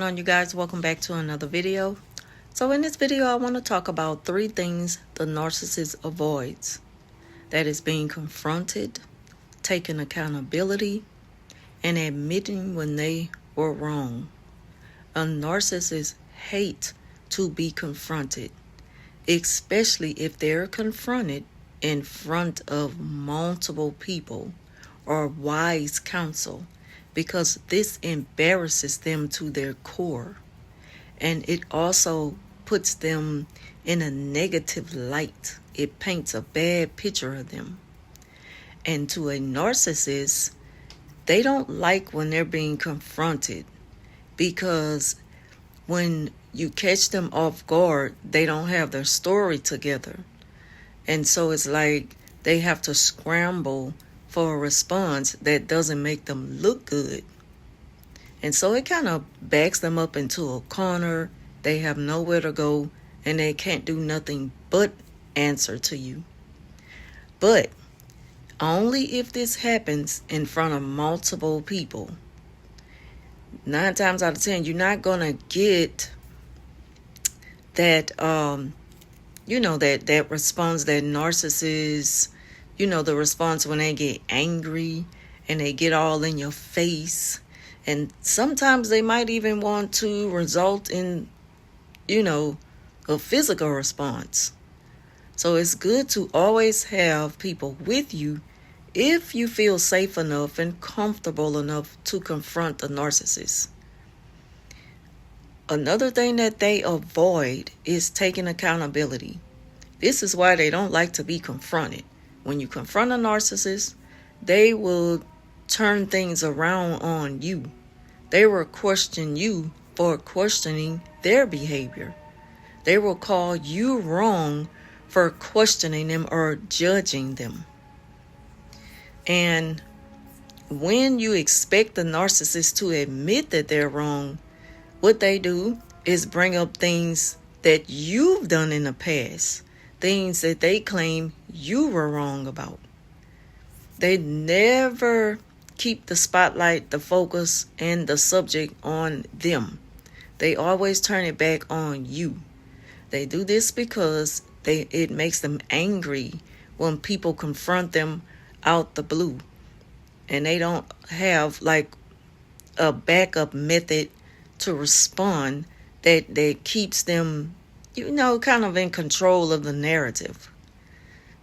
on, you guys? Welcome back to another video. So in this video, I want to talk about 3 things the narcissist avoids. That is being confronted, taking accountability, and admitting when they were wrong. A narcissist hates to be confronted, especially if they're confronted in front of multiple people or wise counsel, because this embarrasses them to their core, and it also puts them in a negative light. It paints a bad picture of them. And to a narcissist, they don't like when they're being confronted, because when you catch them off guard, they don't have their story together. And so it's like they have to scramble for a response that doesn't make them look good. And so it kind of backs them up into a corner. They have nowhere to go, and they can't do nothing but answer to you. But only if this happens in front of multiple people. 9 times out of 10, you're not going to get that, that response that narcissists, the response when they get angry and they get all in your face. And sometimes they might even want to result in, a physical response. So it's good to always have people with you if you feel safe enough and comfortable enough to confront a narcissist. Another thing that they avoid is taking accountability. This is why they don't like to be confronted. When you confront a narcissist, they will turn things around on you. They will question you for questioning their behavior. They will call you wrong for questioning them or judging them. And when you expect the narcissist to admit that they're wrong, what they do is bring up things that you've done in the past, things that they claim you were wrong about. They never keep the spotlight, the focus, and the subject on them. They always turn it back on you. They do this because it makes them angry when people confront them out the blue, and they don't have like a backup method to respond that keeps them, kind of in control of the narrative.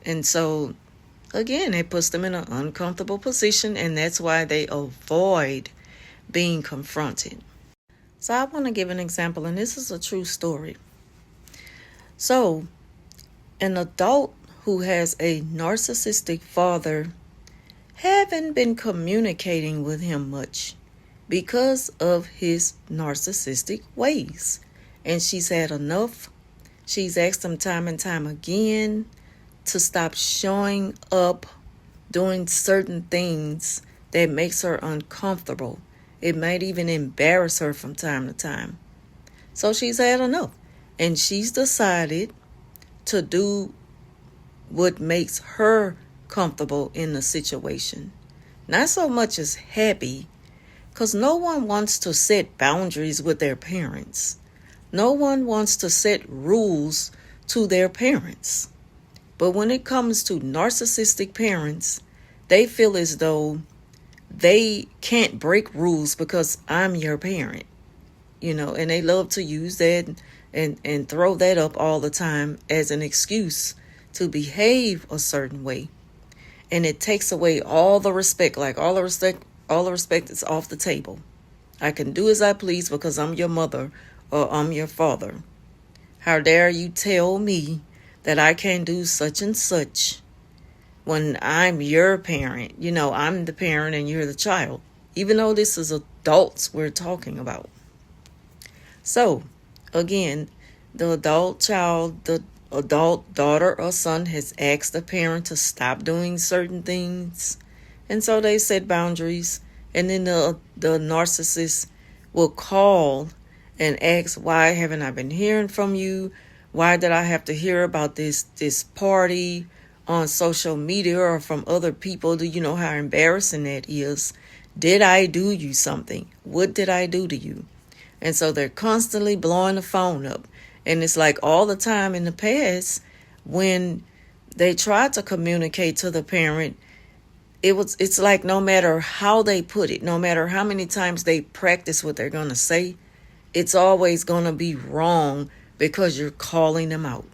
And so, again, it puts them in an uncomfortable position, and that's why they avoid being confronted. So I want to give an example, and this is a true story. So, an adult who has a narcissistic father haven't been communicating with him much because of his narcissistic ways. And she's had enough. She's asked him time and time again to stop showing up doing certain things that makes her uncomfortable. It might even embarrass her from time to time. So she's had enough. And she's decided to do what makes her comfortable in the situation. Not so much as happy, because no one wants to set boundaries with their parents. No one wants to set rules to their parents. But when it comes to narcissistic parents, they feel as though they can't break rules because I'm your parent. And they love to use that and throw that up all the time as an excuse to behave a certain way. And it takes away all the respect, all the respect is off the table. I can do as I please because I'm your mother or I'm your father. How dare you tell me that I can't do such and such when I'm your parent? I'm the parent and you're the child, even though this is adults we're talking about. So, again, the adult child, the adult daughter or son has asked the parent to stop doing certain things. And so they set boundaries. And then the narcissist will call and ask, why haven't I been hearing from you? Why did I have to hear about this party on social media or from other people? Do you know how embarrassing that is? Did I do you something? What did I do to you? And so they're constantly blowing the phone up. And it's like all the time in the past, when they tried to communicate to the parent, it's like no matter how they put it, no matter how many times they practice what they're going to say, it's always going to be wrong because you're calling them out.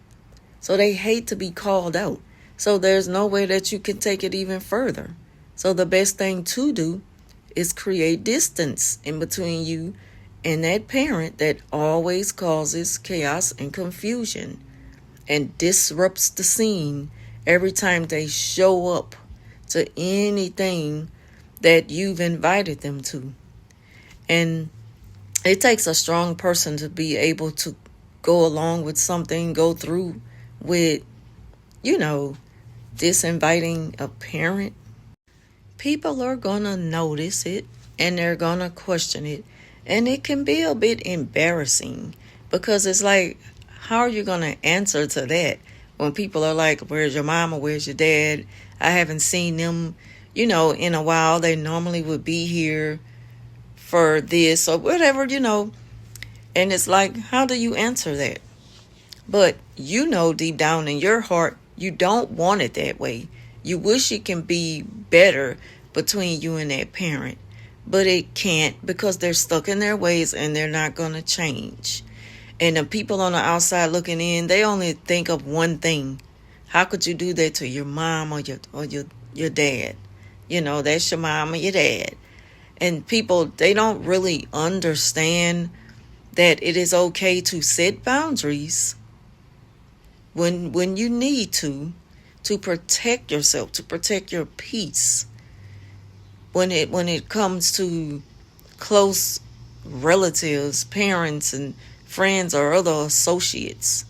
So they hate to be called out. So there's no way that you can take it even further. So the best thing to do is create distance in between you and that parent that always causes chaos and confusion and disrupts the scene every time they show up to anything that you've invited them to. And it takes a strong person to be able to go along with something, go through with, disinviting a parent. People are going to notice it and they're going to question it. And it can be a bit embarrassing because it's like, how are you going to answer to that when people are like, where's your mama? Where's your dad? I haven't seen them, in a while. They normally would be here for this or whatever, And it's like, how do you answer that? But deep down in your heart, you don't want it that way. You wish it can be better between you and that parent. But it can't because they're stuck in their ways and they're not going to change. And the people on the outside looking in, they only think of one thing. How could you do that to your mom or your dad? That's your mom or your dad. And people, they don't really understand that it is okay to set boundaries when you need to protect yourself, to protect your peace. When it comes to close relatives, parents, and friends or other associates,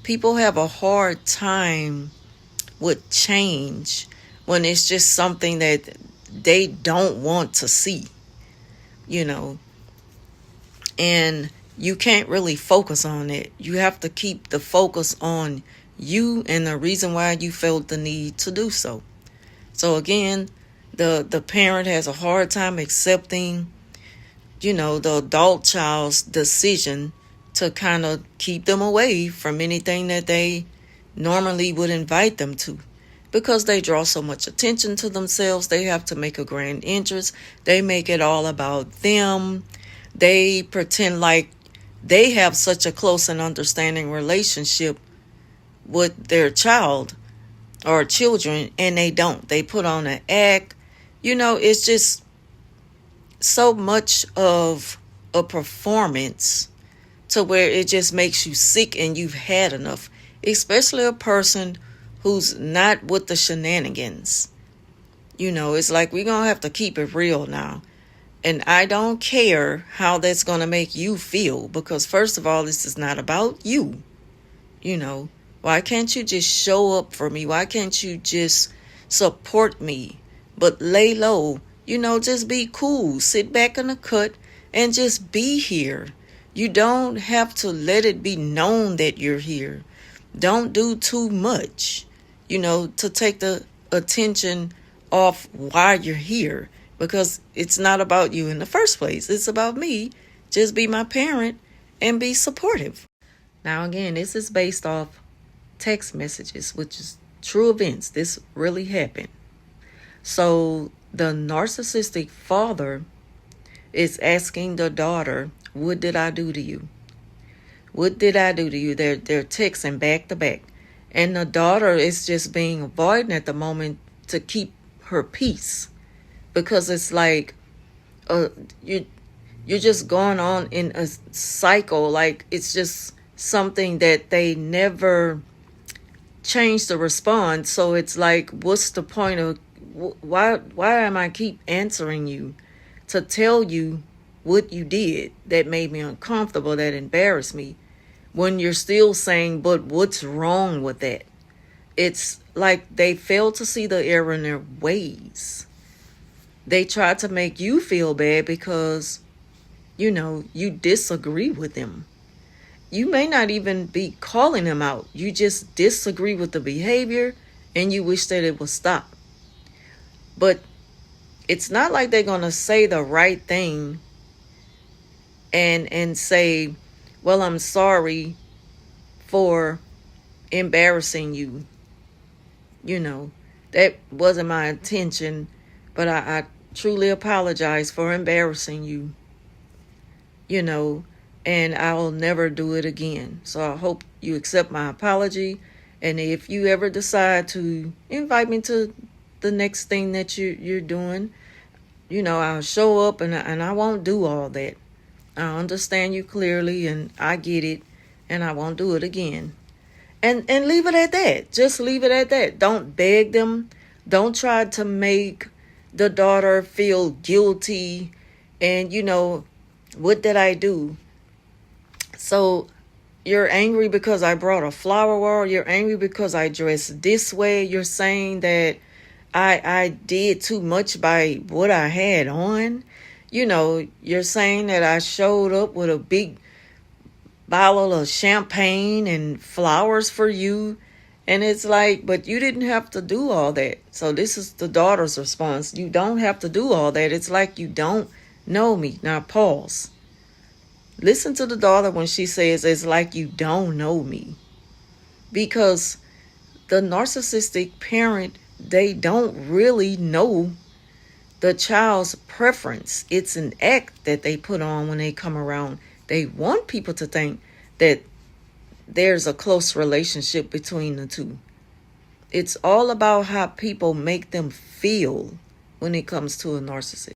people have a hard time with change when it's just something that they don't want to see, and you can't really focus on it. You have to keep the focus on you and the reason why you felt the need to do so. So again, the parent has a hard time accepting, the adult child's decision to kind of keep them away from anything that they normally would invite them to. Because they draw so much attention to themselves, they have to make a grand entrance. They make it all about them. They pretend like they have such a close and understanding relationship with their child or children, and they don't. They put on an act. It's just so much of a performance to where it just makes you sick and you've had enough, especially a person who's not with the shenanigans. It's like we're going to have to keep it real now. And I don't care how that's going to make you feel because, first of all, this is not about you. Why can't you just show up for me? Why can't you just support me? But lay low, just be cool. Sit back in the cut and just be here. You don't have to let it be known that you're here. Don't do too much, to take the attention off why you're here. Because it's not about you in the first place. It's about me. Just be my parent and be supportive. Now, again, this is based off text messages, which is true events. This really happened. So the narcissistic father is asking the daughter, what did I do to you? What did I do to you? They're texting back to back. And the daughter is just being avoidant at the moment to keep her peace. Because it's like you're just going on in a cycle. Like it's just something that they never change the response. So it's like, what's the point of why am I keep answering you to tell you what you did that made me uncomfortable, that embarrassed me, when you're still saying, but what's wrong with that? It's like they fail to see the error in their ways. They try to make you feel bad because, you disagree with them. You may not even be calling them out. You just disagree with the behavior and you wish that it would stop. But it's not like they're going to say the right thing and say, well, I'm sorry for embarrassing you. That wasn't my intention, but I truly apologize for embarrassing you, you know, and I'll never do it again. So I hope you accept my apology. And if you ever decide to invite me to the next thing that you're doing, I'll show up, and I won't do all that. I understand you clearly, and I get it, and I won't do it again. And leave it at that. Just leave it at that. Don't beg them. Don't try to make the daughter feel guilty. And, what did I do? So you're angry because I brought a flower wall. You're angry because I dressed this way. You're saying that I did too much by what I had on. You're saying that I showed up with a big bottle of champagne and flowers for you. And it's like, but you didn't have to do all that. So this is the daughter's response. You don't have to do all that. It's like you don't know me. Now pause. Listen to the daughter when she says it's like you don't know me. Because the narcissistic parent, they don't really know the child's preference. It's an act that they put on when they come around. They want people to think that there's a close relationship between the two. It's all about how people make them feel when it comes to a narcissist.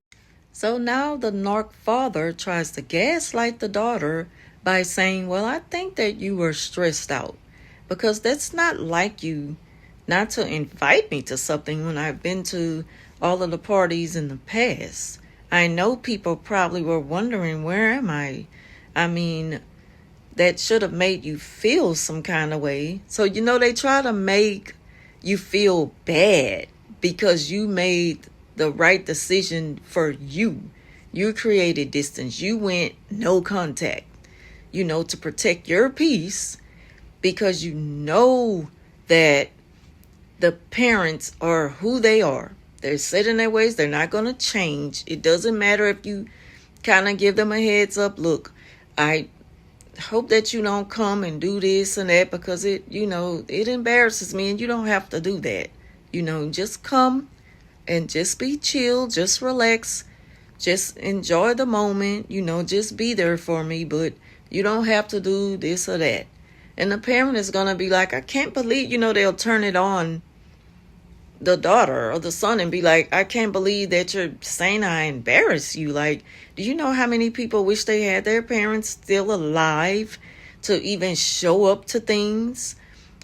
So now the narc father tries to gaslight the daughter by saying, well, I think that you were stressed out because that's not like you not to invite me to something when I've been to all of the parties in the past. I know people probably were wondering, where am I? I mean, that should have made you feel some kind of way. So, they try to make you feel bad because you made the right decision for you. You created distance. You went no contact, to protect your peace because you know that the parents are who they are. They're set in their ways. They're not going to change. It doesn't matter if you kind of give them a heads up. Look, I hope that you don't come and do this and that because it embarrasses me, and you don't have to do that. Just come and just be chill, just relax, just enjoy the moment, just be there for me, but you don't have to do this or that. And the parent is going to be like, I can't believe, they'll turn it on the daughter or the son and be like, I can't believe that you're saying I embarrass you. Like, do you know how many people wish they had their parents still alive to even show up to things?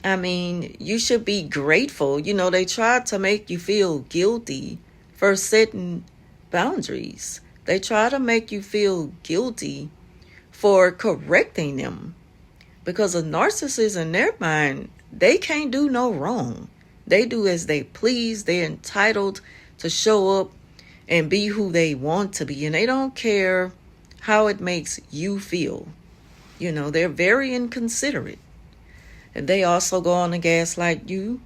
I mean, you should be grateful. They tried to make you feel guilty for setting boundaries. They try to make you feel guilty for correcting them. Because a narcissist, in their mind, they can't do no wrong. They do as they please. They're entitled to show up and be who they want to be. And they don't care how it makes you feel. They're very inconsiderate. And they also go on to gaslight you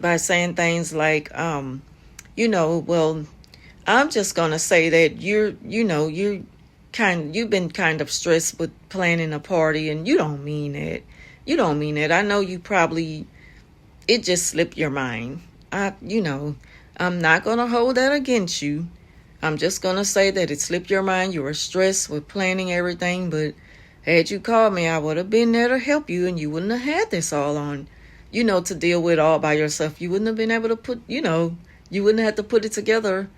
by saying things like, well, I'm just going to say that you've been kind of stressed with planning a party, and you don't mean it. You don't mean it. I know you probably, it just slipped your mind. I'm not going to hold that against you. I'm just going to say that it slipped your mind. You were stressed with planning everything, but had you called me, I would have been there to help you, and you wouldn't have had this all on, to deal with all by yourself. You wouldn't have been able to put, you wouldn't have to put it together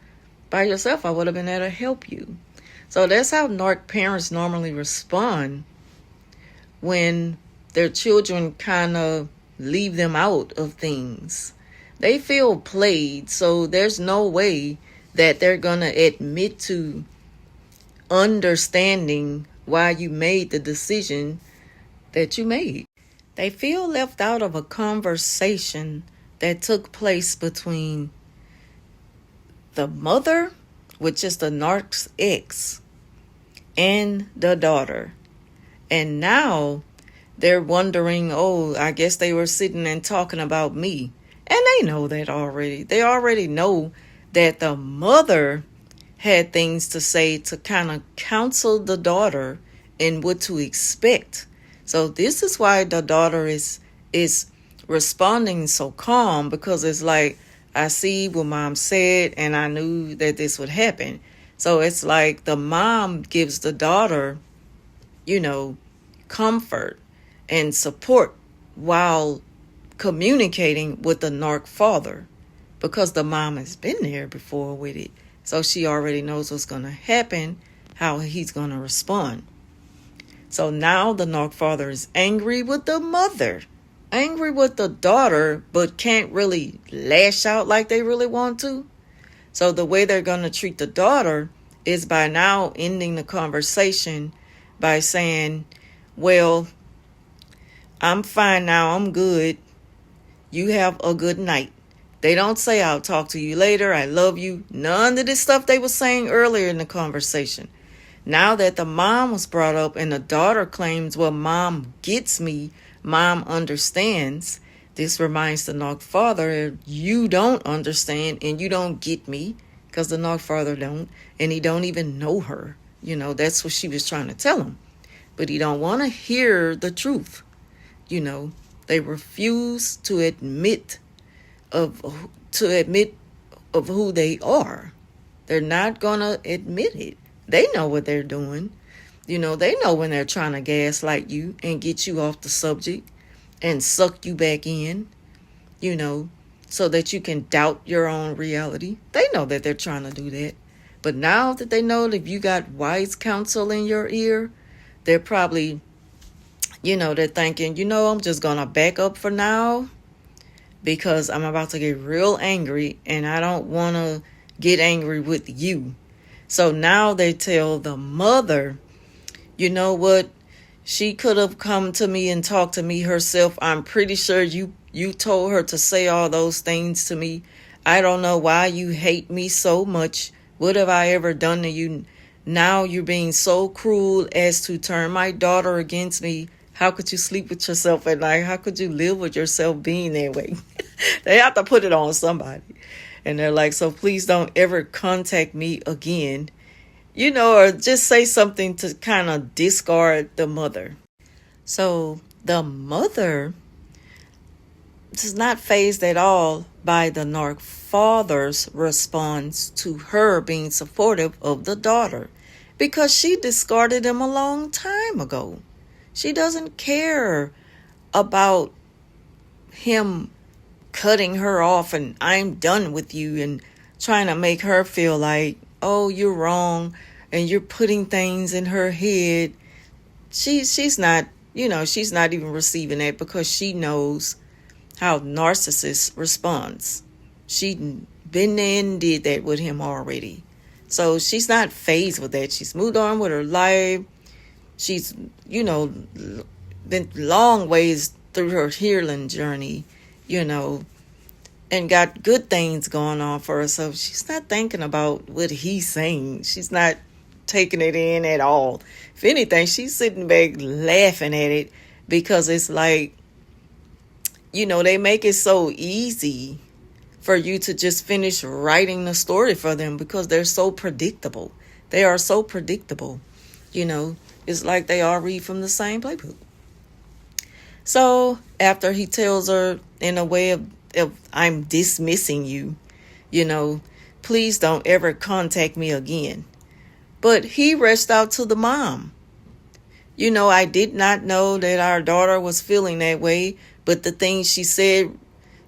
by yourself. I would have been there to help you. So that's how narc parents normally respond when their children kind of leave them out of things. They feel played, so there's no way that they're going to admit to understanding why you made the decision that you made. They feel left out of a conversation that took place between the mother, which is the narc's ex, and the daughter. And now they're wondering, oh, I guess they were sitting and talking about me. And they know that already. They already know that the mother had things to say to kind of counsel the daughter in what to expect. So this is why the daughter is responding so calm, because it's like, I see what mom said and I knew that this would happen. So it's like the mom gives the daughter, comfort and support while communicating with the narc father, because the mom has been there before with it. So she already knows what's going to happen, how he's going to respond. So now the narc father is angry with the mother, angry with the daughter, but can't really lash out like they really want to. So the way they're going to treat the daughter is by now ending the conversation by saying, well, I'm fine now, I'm good. You have a good night. They don't say, I'll talk to you later, I love you. None of this stuff they were saying earlier in the conversation. Now that the mom was brought up and the daughter claims, well, mom gets me, mom understands, this reminds the narc father, you don't understand and you don't get me, because the narc father don't, and he don't even know her. That's what she was trying to tell him. But he don't want to hear the truth. They refuse to admit of who they are. They're not gonna admit it. They know what they're doing. They know when they're trying to gaslight you and get you off the subject and suck you back in, so that you can doubt your own reality. They know that they're trying to do that. But now that they know that if you got wise counsel in your ear, they're probably, they're thinking, I'm just going to back up for now, because I'm about to get real angry and I don't want to get angry with you. So now they tell the mother, you know what? She could have come to me and talked to me herself. I'm pretty sure you told her to say all those things to me. I don't know why you hate me so much. What have I ever done to you? Now you're being so cruel as to turn my daughter against me. How could you sleep with yourself at night? How could you live with yourself being that way? They have to put it on somebody. And they're like, so please don't ever contact me again. Or just say something to kind of discard the mother. So the mother is not fazed at all by the narc father's response to her being supportive of the daughter, because she discarded him a long time ago. She doesn't care about him cutting her off and I'm done with you and trying to make her feel like, oh, you're wrong and you're putting things in her head. She's not, she's not even receiving that, because she knows how narcissist responds. She been there and did that with him already. So she's not fazed with that. She's moved on with her life. She's, been long ways through her healing journey, and got good things going on for her. So she's not thinking about what he's saying. She's not taking it in at all. If anything, she's sitting back laughing at it, because it's like, they make it so easy for you to just finish writing the story for them, because they're so predictable. They are so predictable. It's like they all read from the same playbook. So after he tells her in a way of I'm dismissing you, please don't ever contact me again. But he reached out to the mom. I did not know that our daughter was feeling that way, but the things she said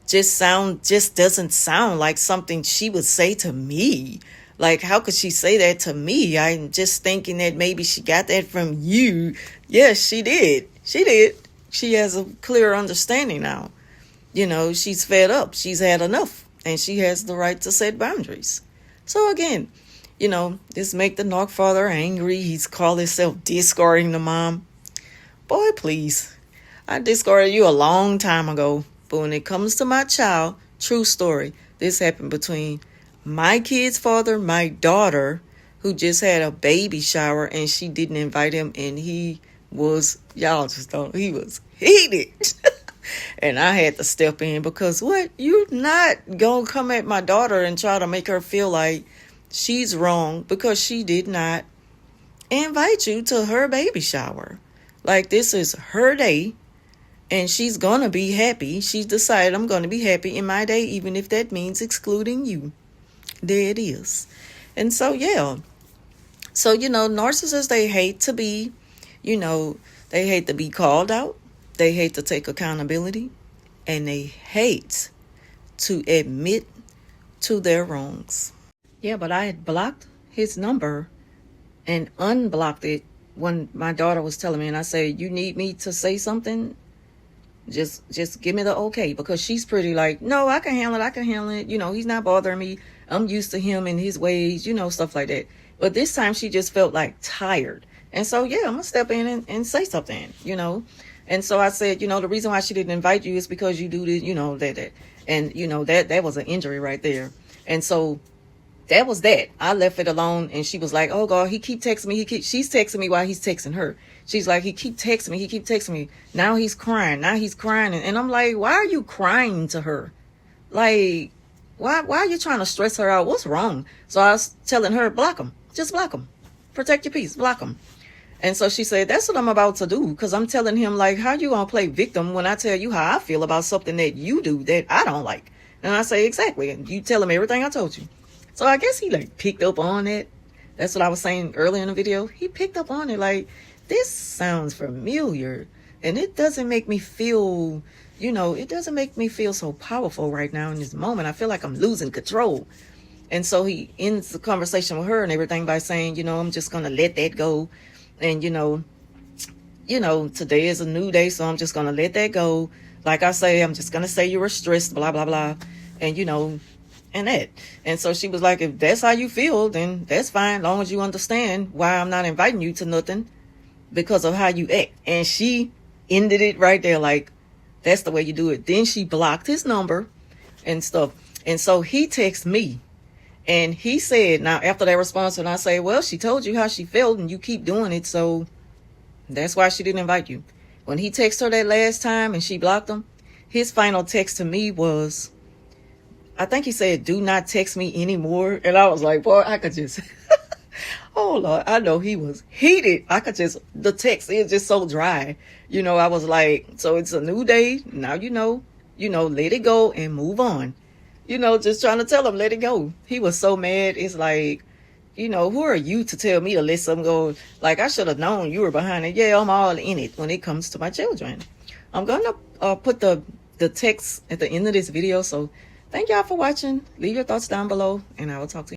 just doesn't sound like something she would say to me. Like, how could she say that to me? I'm just thinking that maybe she got that from you. Yes, she did. She has a clear understanding now. She's fed up. She's had enough. And she has the right to set boundaries. So again, this make the narc father angry. He's called himself discarding the mom. Boy, please. I discarded you a long time ago. But when it comes to my child, true story, this happened between my kid's father, my daughter, who just had a baby shower, and she didn't invite him, and he was, y'all just don't, he was heated. And I had to step in, because what? You're not going to come at my daughter and try to make her feel like she's wrong because she did not invite you to her baby shower. Like, this is her day, and she's gonna be happy. She's decided, I'm gonna be happy in my day, even if that means excluding you. There it is. And so, yeah. So, narcissists, they hate to be, they hate to be called out. They hate to take accountability. And they hate to admit to their wrongs. Yeah, but I had blocked his number and unblocked it when my daughter was telling me, and I said, you need me to say something? Just give me the okay, because she's pretty like, no, I can handle it. He's not bothering me. I'm used to him and his ways, stuff like that. But this time she just felt like tired. And so, yeah, I'm going to step in and say something, And so I said, the reason why she didn't invite you is because you do this, that. And, that was an injury right there. And so that was that. I left it alone, and she was like, oh, God, he keep texting me. She's texting me while he's texting her. She's like, he keep texting me. Now he's crying. And I'm like, why are you crying to her? Like, why are you trying to stress her out? What's wrong? So I was telling her, block him. Just block him. Protect your peace. Block him. And so she said, that's what I'm about to do, because I'm telling him, like, how you gonna play victim when I tell you how I feel about something that you do that I don't like? And I say, exactly. And you tell him everything I told you. So I guess he picked up on it. That's what I was saying earlier in the video. He picked up on it, like, this sounds familiar. And it doesn't make me feel, it doesn't make me feel so powerful right now in this moment. I feel like I'm losing control. And so he ends the conversation with her and everything by saying, I'm just going to let that go. And, today is a new day, so I'm just going to let that go. Like I say, I'm just going to say you were stressed, blah, blah, blah. And, and that. And so she was like, if that's how you feel, then that's fine. As long as you understand why I'm not inviting you to nothing because of how you act. And she ended it right there. Like, that's the way you do it. Then she blocked his number and stuff. And so he texted me. And he said, now after that response, and I say, well, she told you how she felt and you keep doing it. So that's why she didn't invite you. When he texted her that last time and she blocked him, his final text to me was, I think he said, do not text me anymore. And I was like, boy, I could just, oh Lord, I know he was heated. The text is just so dry. I was like, so it's a new day. Now, let it go and move on. Just trying to tell him, let it go. He was so mad. It's like, who are you to tell me to let something go? Like, I should have known you were behind it. Yeah, I'm all in it when it comes to my children. I'm going to put the text at the end of this video. So thank y'all for watching. Leave your thoughts down below, and I will talk to you.